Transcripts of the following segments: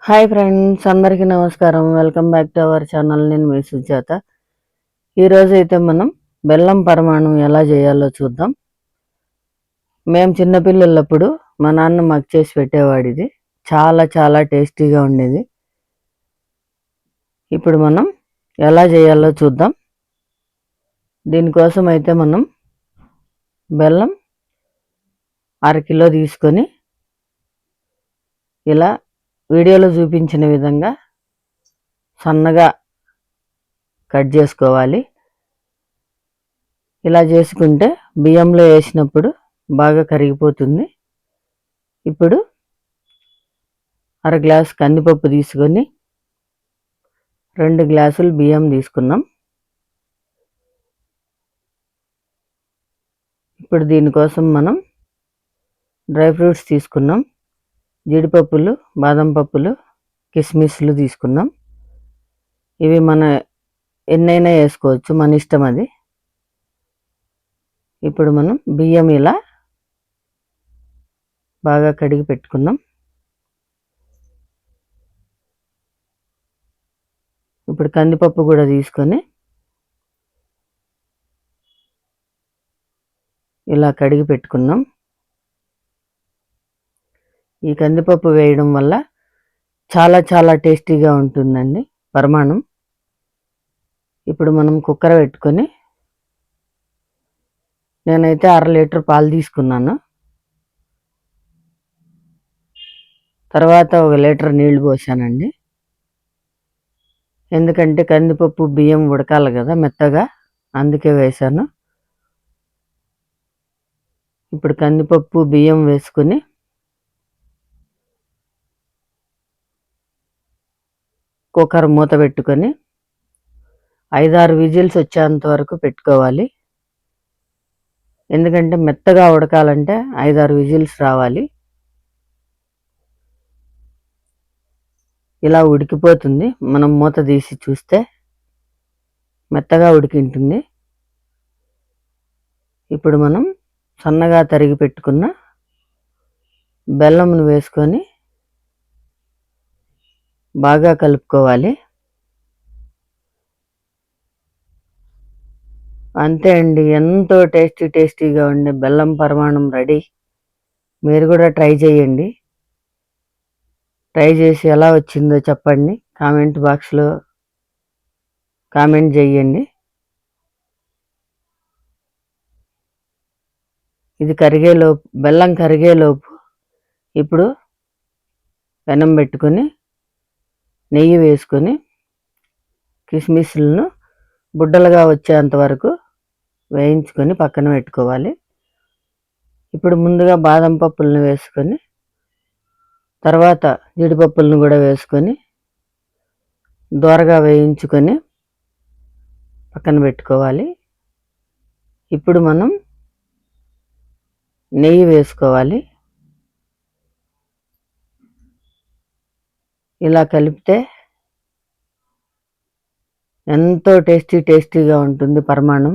Hi friends, అందరికీ నమస్కారం. Welcome back to our channel. నేను మీ సుజాత. ఈరోజు అయితే మనం బెల్లం పరమాణం ఎలా చేయాలో చూద్దాం. మేము చిన్నపిల్లలప్పుడు మా నాన్న మాకు చేసి పెట్టేవాడు. ఇది చాలా చాలా టేస్టీగా ఉండేది. ఇప్పుడు మనం ఎలా చేయాలో చూద్దాం. దీనికోసం అయితే మనం బెల్లం 1/2 కిలో తీసుకొని ఇలా వీడియోలో చూపించిన విధంగా సన్నగా కట్ చేసుకోవాలి. ఇలా చేసుకుంటే బియ్యంలో వేసినప్పుడు బాగా కరిగిపోతుంది. ఇప్పుడు 1/2 గ్లాస్ కందిపప్పు తీసుకొని 2 గ్లాసులు బియ్యం తీసుకున్నాం. ఇప్పుడు దీనికోసం మనం డ్రై ఫ్రూట్స్ తీసుకున్నాం. జీడిపప్పులు, బాదం పప్పులు, కిస్మిస్లు తీసుకున్నాం. ఇవి మన ఎన్నైనా వేసుకోవచ్చు, మన ఇష్టం అది. ఇప్పుడు మనం బియ్యం ఇలా బాగా కడిగి పెట్టుకున్నాం. ఇప్పుడు కందిపప్పు కూడా తీసుకొని ఇలా కడిగి పెట్టుకున్నాం. ఈ కందిపప్పు వేయడం వల్ల చాలా చాలా టేస్టీగా ఉంటుందండి పరమాణం. ఇప్పుడు మనం కుక్కర్ పెట్టుకొని, నేనైతే 1/2 లీటర్ పాలు తీసుకున్నాను. తర్వాత 1 లీటర్ నీళ్లు పోసానండి. ఎందుకంటే కందిపప్పు బియ్యం ఉడకాలి కదా మెత్తగా, అందుకే వేసాను. ఇప్పుడు కందిపప్పు బియ్యం వేసుకొని కుక్కర్ మూత పెట్టుకొని 5-6 విజిల్స్ వచ్చేంత వరకు పెట్టుకోవాలి. ఎందుకంటే మెత్తగా ఉడకాలంటే 5-6 విజిల్స్ రావాలి. ఇలా ఉడికిపోతుంది. మనం మూత తీసి చూస్తే మెత్తగా ఉడికింటుంది. ఇప్పుడు మనం సన్నగా తరిగి పెట్టుకున్న బెల్లంను వేసుకొని బాగా కలుపుకోవాలి. అంతే అండి, ఎంతో టేస్టీగా ఉండే బెల్లం పరమాణం రెడీ. మీరు కూడా ట్రై చేయండి. ట్రై చేసి ఎలా వచ్చిందో చెప్పండి. కామెంట్ బాక్స్లో కామెంట్ చేయండి. ఇది కరిగేలోపు, బెల్లం కరిగేలోపు ఇప్పుడు పెనం పెట్టుకొని నెయ్యి వేసుకొని కిస్మిస్లను బుడ్డలుగా వచ్చేంత వరకు వేయించుకొని పక్కన పెట్టుకోవాలి. ఇప్పుడు ముందుగా బాదం పప్పులను వేసుకొని, తర్వాత జీడిపప్పులను కూడా వేసుకొని దోరగా వేయించుకొని పక్కన పెట్టుకోవాలి. ఇప్పుడు మనం నెయ్యి వేసుకోవాలి. ఇలా కలిపితే ఎంతో టేస్టీగా ఉంటుంది పరమాణం.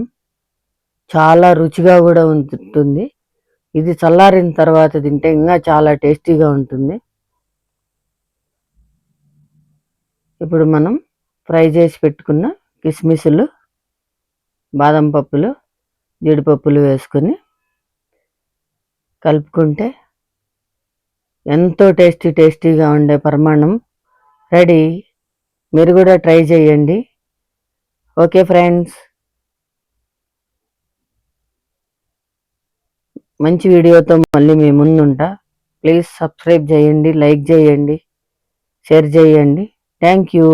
చాలా రుచిగా కూడా ఉంటుంది. ఇది చల్లారిన తర్వాత తింటే ఇంకా చాలా టేస్టీగా ఉంటుంది. ఇప్పుడు మనం ఫ్రై చేసి పెట్టుకున్న కిస్మిస్లు, బాదం పప్పులు, జీడిపప్పులు వేసుకొని కలుపుకుంటే ఎంతో టేస్టీగా ఉండే పరమాణం రెడీ. మీరు కూడా ట్రై చేయండి. ఓకే ఫ్రెండ్స్, మంచి వీడియోతో మళ్ళీ మీ ముందుంటా. ప్లీజ్ సబ్స్క్రైబ్ చేయండి, లైక్ చేయండి, షేర్ చేయండి. Thank you.